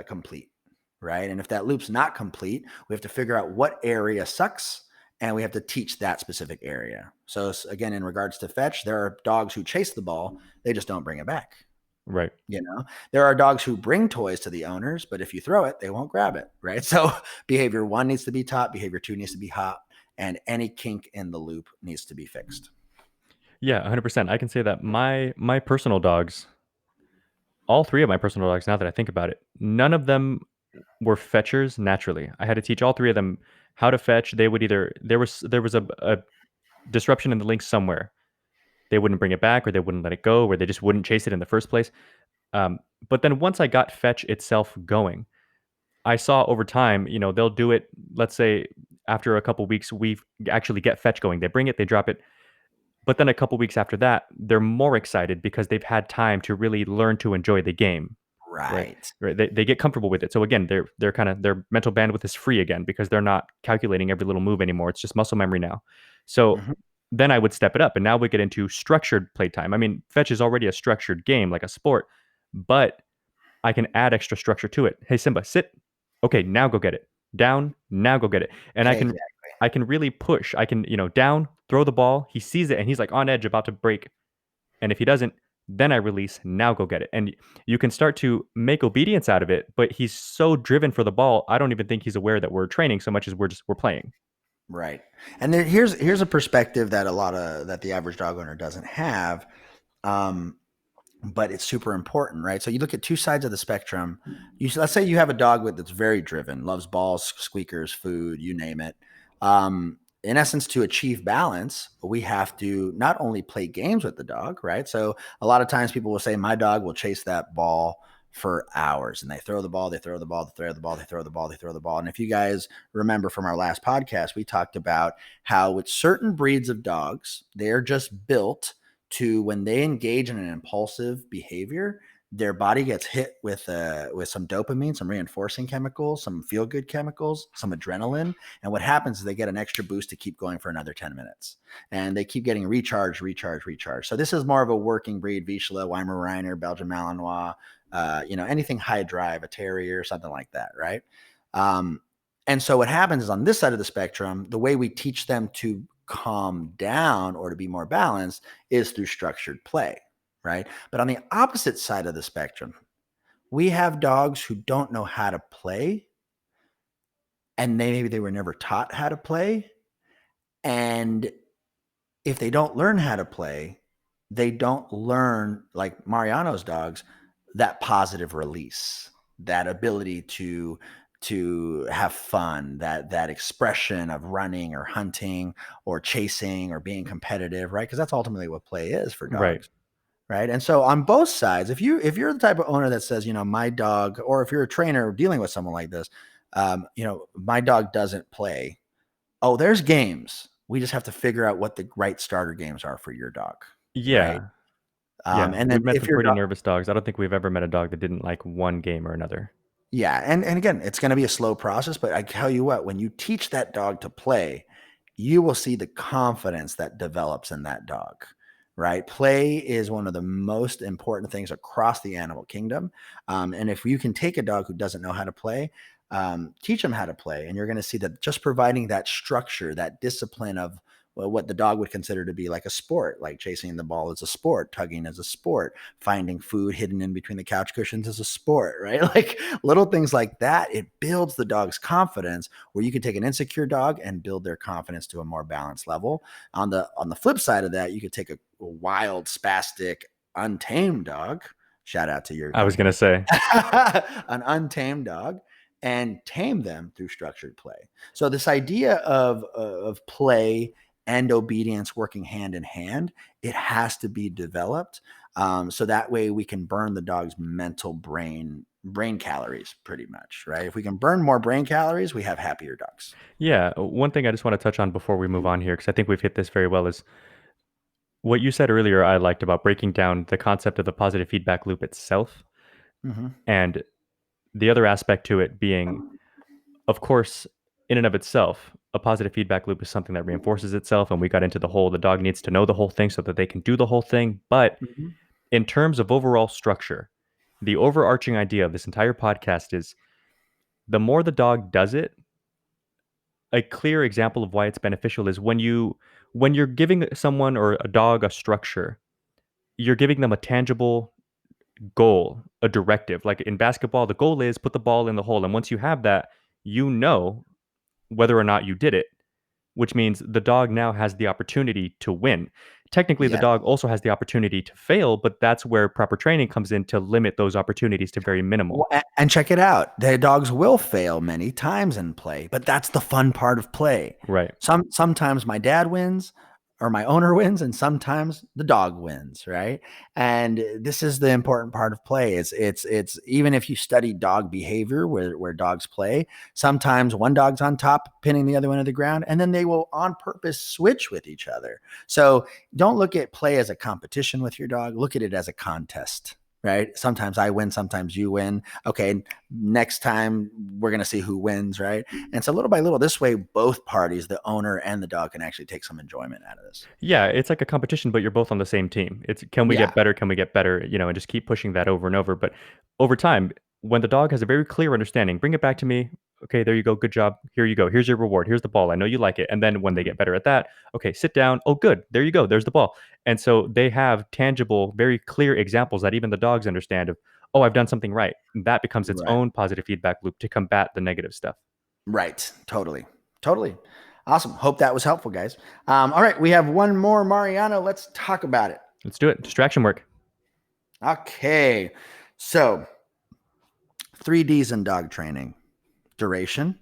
complete, right? And if that loop's not complete, we have to figure out what area sucks, and we have to teach that specific area. So again, in regards to fetch, there are dogs who chase the ball, they just don't bring it back. Right. There are dogs who bring toys to the owners, but if you throw it, they won't grab it, right? So behavior 1 needs to be taught, behavior 2 needs to be hot, and any kink in the loop needs to be fixed. Yeah, 100%. I can say that my personal dogs, all 3 of my personal dogs, now that I think about it, none of them were fetchers naturally. I had to teach all 3 of them how to fetch. They would either there was a disruption in the link somewhere. They wouldn't bring it back, or they wouldn't let it go, or they just wouldn't chase it in the first place. But then once I got fetch itself going, I saw over time, they'll do it. Let's say after a couple weeks, we actually get fetch going. They bring it, they drop it. But then a couple weeks after that, they're more excited because they've had time to really learn to enjoy the game. Right. Right. Right. They get comfortable with it. So again, they're kind of, their mental bandwidth is free again because they're not calculating every little move anymore. It's just muscle memory now. So Mhm. then I would step it up, and now we get into structured playtime. I mean, fetch is already a structured game, like a sport, but I can add extra structure to it. Hey, Simba, sit. Okay, now go get it. Down, now go get it. And Exactly. I can really push. I can, down, throw the ball. He sees it and he's like on edge, about to break. And if he doesn't, then I release, now go get it. And you can start to make obedience out of it, but he's so driven for the ball, I don't even think he's aware that we're training so much as we're playing. Right. And here's a perspective that that the average dog owner doesn't have. But it's super important, right? So you look at 2 sides of the spectrum. Let's say you have a dog that's very driven, loves balls, squeakers, food, you name it. In essence, to achieve balance, we have to not only play games with the dog, right? So a lot of times people will say, my dog will chase that ball for hours, and they throw the ball, they throw the ball, they throw the ball, they throw the ball, they throw the ball. And if you guys remember from our last podcast, we talked about how with certain breeds of dogs, they're just built to, when they engage in an impulsive behavior, their body gets hit with some dopamine, some reinforcing chemicals, some feel-good chemicals, some adrenaline. And what happens is they get an extra boost to keep going for another 10 minutes. And they keep getting recharged. So this is more of a working breed, Vizsla, Weimaraner, Belgian Malinois, anything high drive, a terrier, something like that, right? And so what happens is on this side of the spectrum, the way we teach them to calm down or to be more balanced is through structured play, right? But on the opposite side of the spectrum, we have dogs who don't know how to play, and maybe they were never taught how to play. And if they don't learn how to play, they don't learn, like Mariano's dogs, that positive release, that ability to have fun, that expression of running or hunting or chasing or being competitive, right? Because that's ultimately what play is for Right. dogs. Right. And so on both sides, if you're the type of owner that says, my dog, or if you're a trainer dealing with someone like this, my dog doesn't play. Oh, there's games. We just have to figure out what the right starter games are for your dog. Right. Yeah. Yeah. And We've then met if some your pretty dog, nervous dogs. I don't think we've ever met a dog that didn't like one game or another. yeah. And again, it's going to be a slow process, but I tell you what, when you teach that dog to play, you will see the confidence that develops in that dog. right? Play is one of the most important things across the animal kingdom. And if you can take a dog who doesn't know how to play, teach them how to play, and you're going to see that just providing that structure, that discipline of what the dog would consider to be like a sport, like chasing the ball is a sport, tugging is a sport, finding food hidden in between the couch cushions is a sport, right? Like little things like that, it builds the dog's confidence, where you can take an insecure dog and build their confidence to a more balanced level. On the flip side of that, you could take a wild, spastic, untamed dog. Shout out to your I was dog. going to say, An untamed dog, and tame them through structured play. So this idea of play and obedience working hand in hand, it has to be developed. So that way we can burn the dog's mental brain calories pretty much, right? If we can burn more brain calories, we have happier dogs. yeah, one thing I just want to touch on before we move on here, because I think we've hit this very well, is what you said earlier. I liked about breaking down the concept of the positive feedback loop itself, Mm-hmm. and the other aspect to it being, of course, in and of itself, a positive feedback loop is something that reinforces itself. And we got into the whole, the dog needs to know the whole thing so that they can do the whole thing. But Mm-hmm. in terms of overall structure, the overarching idea of this entire podcast is the more the dog does it, a clear example of why it's beneficial is when you're giving someone or a dog a structure, you're giving them a tangible goal, a directive. Like in basketball, the goal is put the ball in the hole. And once you have that, you know whether or not you did it, which means the dog now has the opportunity to win. Technically, the Yes. dog also has the opportunity to fail, but that's where proper training comes in to limit those opportunities to very minimal. And check it out. The dogs will fail many times in play, but that's the fun part of play. Right. Sometimes my dad wins or my owner wins, and sometimes the dog wins, right? And this is the important part of play. It's even if you study dog behavior where dogs play, sometimes one dog's on top pinning the other one to the ground, and then they will on purpose switch with each other. So don't look at play as a competition with your dog. Look at it as a contest. Right. Sometimes I win, sometimes you win. Okay. Next time we're going to see who wins. Right. And so little by little, this way, both parties, the owner and the dog, can actually take some enjoyment out of this. Yeah, it's like a competition, but you're both on the same team. It's can we Yeah. get better? Can we get better? And just keep pushing that over and over. But over time, when the dog has a very clear understanding, bring it back to me. Okay, there you go. Good job. Here you go. Here's your reward. Here's the ball. I know you like it. And then when they get better at that, okay, sit down. Oh, good. There you go. There's the ball. And so they have tangible, very clear examples that even the dogs understand of, oh, I've done something right. And that becomes its Right. own positive feedback loop to combat the negative stuff. Right. Totally. Totally. Awesome. Hope that was helpful, guys. All right. We have one more, Mariano. Let's talk about it. Let's do it. Distraction work. Okay. So 3Ds in dog training: duration,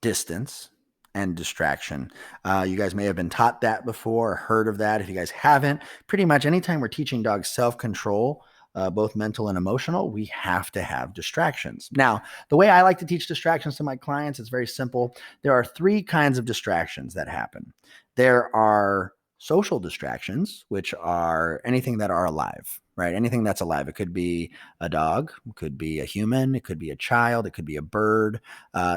distance, and distraction. You guys may have been taught that before or heard of that. If you guys haven't, pretty much anytime we're teaching dogs self-control, both mental and emotional, we have to have distractions. Now, the way I like to teach distractions to my clients is very simple. There are three kinds of distractions that happen. There are social distractions, which are anything that are alive, right? Anything that's alive. It could be a dog, it could be a human, it could be a child, it could be a bird,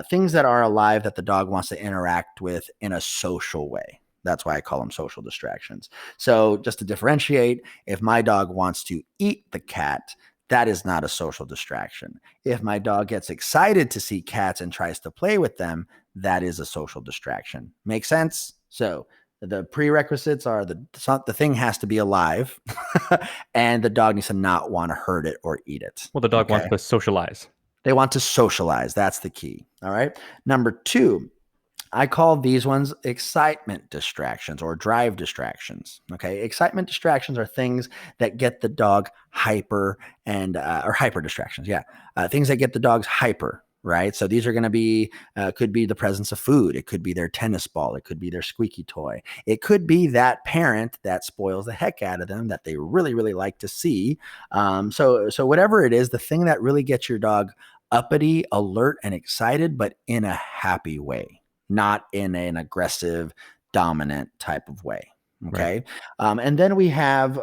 things that are alive that the dog wants to interact with in a social way. That's why I call them social distractions. So just to differentiate, if my dog wants to eat the cat, that is not a social distraction. If my dog gets excited to see cats and tries to play with them, that is a social distraction. Make sense? So the prerequisites are the thing has to be alive and the dog needs to not want to hurt it or eat it. Well, the dog wants Okay. to socialize. They want to socialize. That's the key. All right. Number two, I call these ones excitement distractions or drive distractions. Okay. Excitement distractions are things that get the dog hyper or hyper distractions. Yeah. Things that get the dogs hyper. Right. So these are going to be, could be the presence of food. It could be their tennis ball. It could be their squeaky toy. It could be that parent that spoils the heck out of them that they really, really like to see. So whatever it is, the thing that really gets your dog uppity, alert, and excited, but in a happy way, not in an aggressive, dominant type of way. Okay. Right. And then we have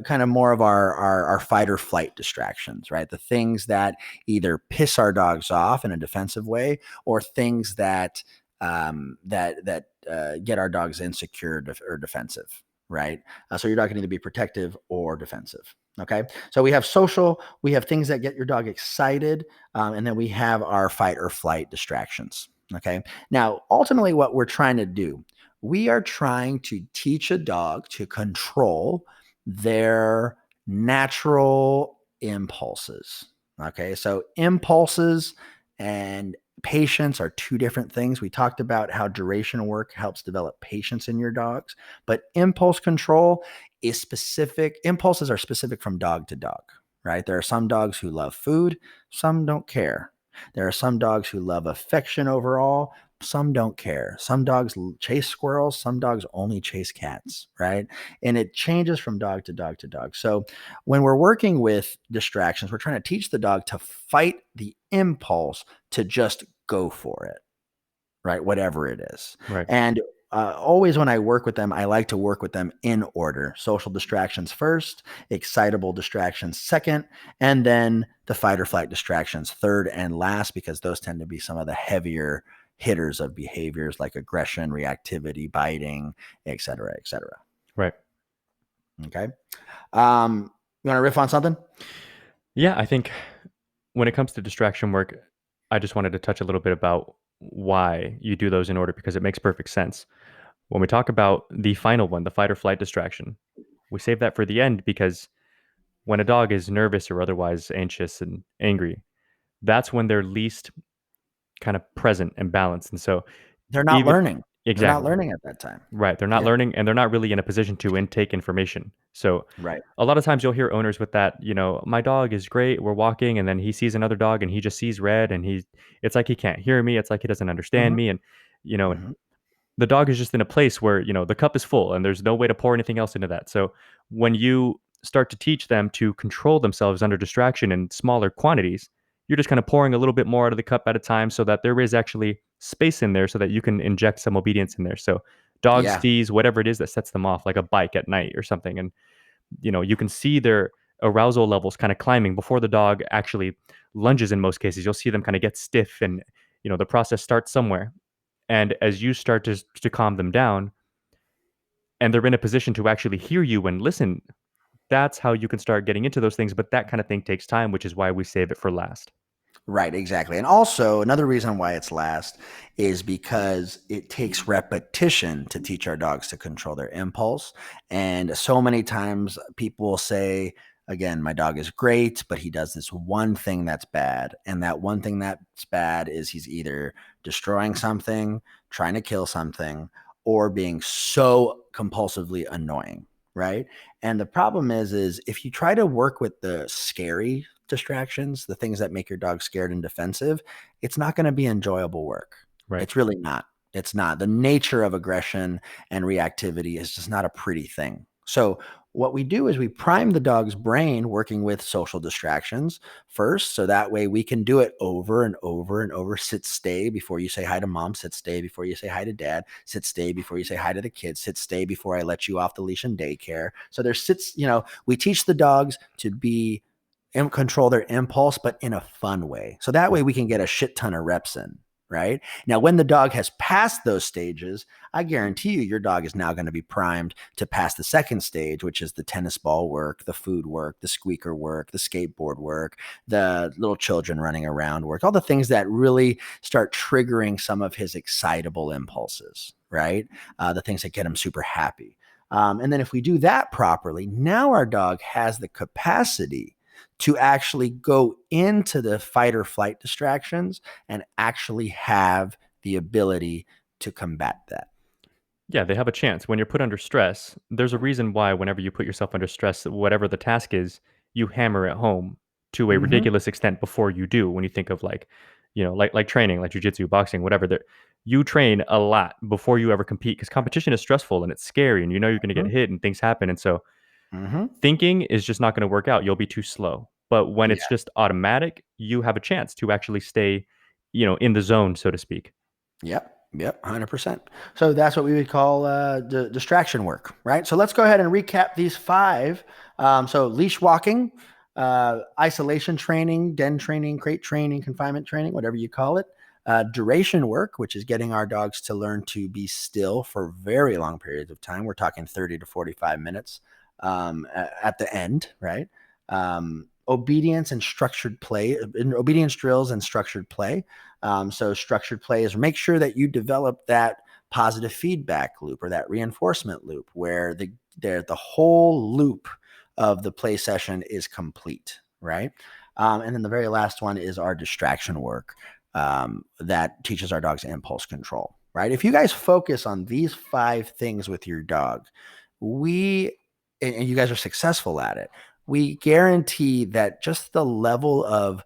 kind of more of our fight or flight distractions, right? The things that either piss our dogs off in a defensive way or things that get our dogs insecure or defensive. right? So your dog can either be protective or defensive. Okay. So we have social, we have things that get your dog excited, and then we have our fight or flight distractions. Okay. Now, ultimately, what we're trying to do, we are trying to teach a dog to control their natural impulses. Okay. So impulses and patience are two different things. We talked about how duration work helps develop patience in your dogs, but impulse control is specific. Impulses are specific from dog to dog, right? There are some dogs who love food, some don't care. There are some dogs who love affection overall, some don't care. Some dogs chase squirrels, some dogs only chase cats, right? And it changes from dog to dog to dog. So when we're working with distractions, we're trying to teach the dog to fight the impulse to just go for it, right? Whatever it is. Right. And always when I work with them, I like to work with them in order. Social distractions first, excitable distractions second, and then the fight or flight distractions third and last, because those tend to be some of the heavier hitters of behaviors like aggression, reactivity, biting, et cetera, et cetera. Right. Okay. You want to riff on something? Yeah, I think when it comes to distraction work, I just wanted to touch a little bit about why you do those in order because it makes perfect sense. When we talk about the final one, the fight or flight distraction, we save that for the end because when a dog is nervous or otherwise anxious and angry, that's when they're least kind of present and balanced. And so, They're not even learning. They're not exactly learning at that time. right, they're not Yeah. learning and they're not really in a position to intake information. So, Right. a lot of times you'll hear owners with that, my dog is great. We're walking and then he sees another dog and he just sees red and it's like he can't hear me. It's like he doesn't understand Hmm. me. And, and Hmm. the dog is just in a place where, the cup is full and there's no way to pour anything else into that. So when you start to teach them to control themselves under distraction in smaller quantities, you're just kind of pouring a little bit more out of the cup at a time so that there is actually space in there so that you can inject some obedience in there. So dogs Yeah. sees whatever it is that sets them off, like a bike at night or something. And, you can see their arousal levels kind of climbing before the dog actually lunges in most cases. You'll see them kind of get stiff and, the process starts somewhere. And as you start to calm them down and they're in a position to actually hear you and listen, that's how you can start getting into those things. But that kind of thing takes time, which is why we save it for last. Right, exactly. And also, another reason why it's last is because it takes repetition to teach our dogs to control their impulse. And so many times people will say, again, my dog is great, but he does this one thing that's bad. And that one thing that's bad is he's either destroying something, trying to kill something, or being so compulsively annoying. Right. And the problem is if you try to work with the scary distractions, the things that make your dog scared and defensive, it's not going to be enjoyable work. Right. It's really not. It's not. The nature of aggression and reactivity is just not a pretty thing. So what we do is we prime the dog's brain working with social distractions first. So that way we can do it over and over and over. Sit, stay before you say hi to mom. Sit, stay before you say hi to dad. Sit, stay before you say hi to the kids. Sit, stay before I let you off the leash in daycare. So there's sits, we teach the dogs to be and control their impulse, but in a fun way. So that way we can get a shit ton of reps in, right? Now, when the dog has passed those stages, I guarantee you your dog is now going to be primed to pass the second stage, which is the tennis ball work, the food work, the squeaker work, the skateboard work, the little children running around work, all the things that really start triggering some of his excitable impulses, right? The things that get him super happy. And then if we do that properly, now our dog has the capacity to actually go into the fight or flight distractions and actually have the ability to combat that. Yeah, they have a chance. When you're put under stress, there's a reason why whenever you put yourself under stress, whatever the task is, you hammer it home to a Mm-hmm. ridiculous extent before you do. When you think of like training, like jujitsu, boxing, whatever, you train a lot before you ever compete because competition is stressful and it's scary and you're going to get hit and things happen. And so Mm-hmm. thinking is just not going to work out. You'll be too slow. But when Yeah. it's just automatic, you have a chance to actually stay, in the zone, so to speak. Yep. Yep. 100%. So that's what we would call distraction work, right? So let's go ahead and recap these five. So leash walking, isolation training, den training, crate training, confinement training, whatever you call it. Duration work, which is getting our dogs to learn to be still for very long periods of time. We're talking 30 to 45 minutes at the end, right? Obedience and structured play, obedience drills and structured play. So structured play is make sure that you develop that positive feedback loop or that reinforcement loop where the whole loop of the play session is complete, right? And then the very last one is our distraction work that teaches our dogs impulse control, right? If you guys focus on these 5 things with your dog, and you guys are successful at it, we guarantee that just the level of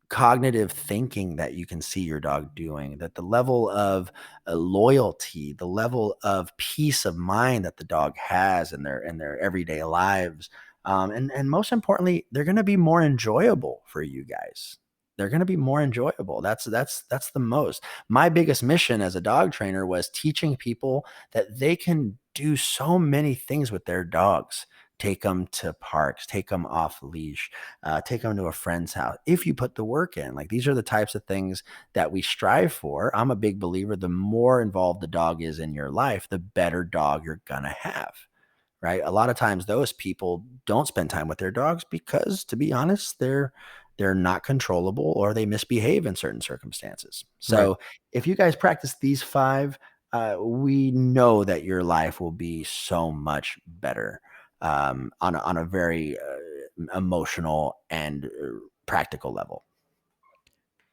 cognitive thinking that you can see your dog doing, that the level of loyalty, the level of peace of mind that the dog has in their everyday lives, and most importantly, they're going to be more enjoyable for you guys. They're going to be more enjoyable. That's the most. My biggest mission as a dog trainer was teaching people that they can do so many things with their dogs. Take them to parks, take them off leash, take them to a friend's house. If you put the work in, like these are the types of things that we strive for. I'm a big believer. The more involved the dog is in your life, the better dog you're going to have, right? A lot of times those people don't spend time with their dogs because, to be honest, they're not controllable or they misbehave in certain circumstances. So Right. if you guys practice these 5, we know that your life will be so much better on a very emotional and practical level.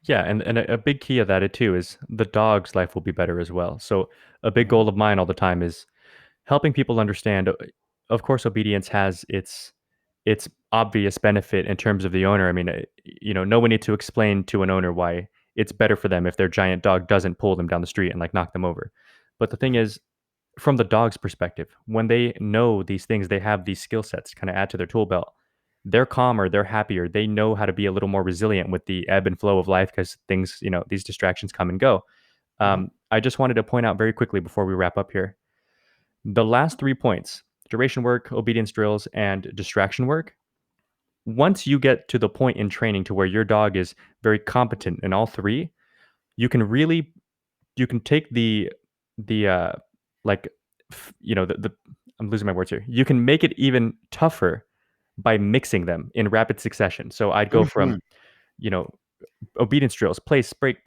Yeah, and a big key of that too is the dog's life will be better as well. So a big goal of mine all the time is helping people understand. Of course, obedience has its obvious benefit in terms of the owner. I mean, no one needs to explain to an owner why it's better for them if their giant dog doesn't pull them down the street and like knock them over. But the thing is, from the dog's perspective, when they know these things, they have these skill sets kind of add to their tool belt. They're calmer, they're happier, they know how to be a little more resilient with the ebb and flow of life because things, these distractions come and go. Mhm. I just wanted to point out very quickly before we wrap up here the last 3 points: duration work, obedience drills, and distraction work. Once you get to the point in training to where your dog is very competent in all 3, you can take the like the I'm losing my words here. You can make it even tougher by mixing them in rapid succession. So I'd go from, Mhm. you know, obedience drills, place, break,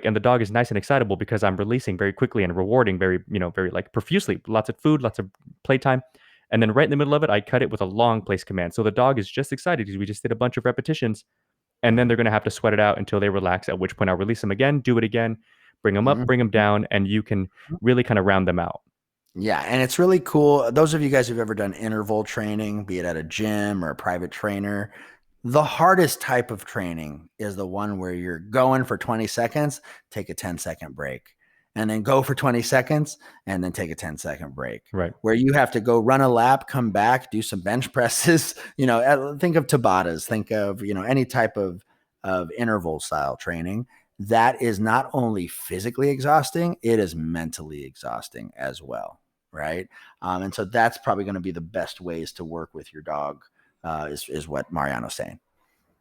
and the dog is nice and excitable because I'm releasing very quickly and rewarding very like profusely, lots of food, lots of playtime. And then right in the middle of it, I cut it with a long place command. So the dog is just excited because we just did a bunch of repetitions, and then they're going to have to sweat it out until they relax, at which point I'll release them again, do it again, bring them up, Mhm. bring them down, and you can really kind of round them out. Yeah, and it's really cool. Those of you guys who've ever done interval training, be it at a gym or a private trainer, the hardest type of training is the one where you're going for 20 seconds, take a 10-second break, and then go for 20 seconds, and then take a 10-second break. Right. Where you have to go run a lap, come back, do some bench presses. Think of Tabatas, think of any type of interval style training. That is not only physically exhausting, it is mentally exhausting as well, right? And so that's probably going to be the best ways to work with your dog, is what Mariano's saying.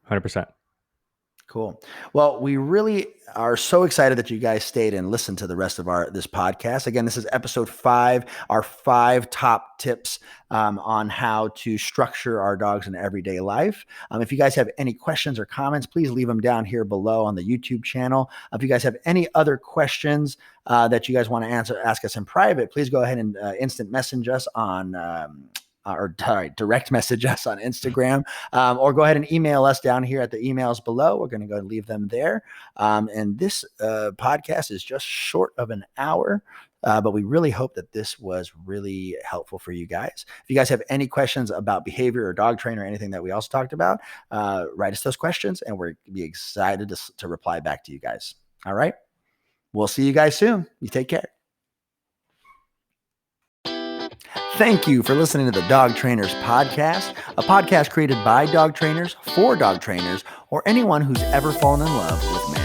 100%. Cool. Well, we really are so excited that you guys stayed and listened to the rest of this podcast. Again, this is episode 5, our 5 top tips on how to structure our dogs in everyday life. If you guys have any questions or comments, please leave them down here below on the YouTube channel. If you guys have any other questions that you guys want to ask us in private, please go ahead and instant message us on direct message us on Instagram, or go ahead and email us down here at the emails below. We're going to go and leave them there. And this podcast is just short of an hour, but we really hope that this was really helpful for you guys. If you guys have any questions about behavior or dog train or anything that we also talked about, write us those questions and we're be excited to reply back to you guys. All right. We'll see you guys soon. You take care. Thank you for listening to the Dog Trainers Podcast, a podcast created by dog trainers for dog trainers or anyone who's ever fallen in love with man.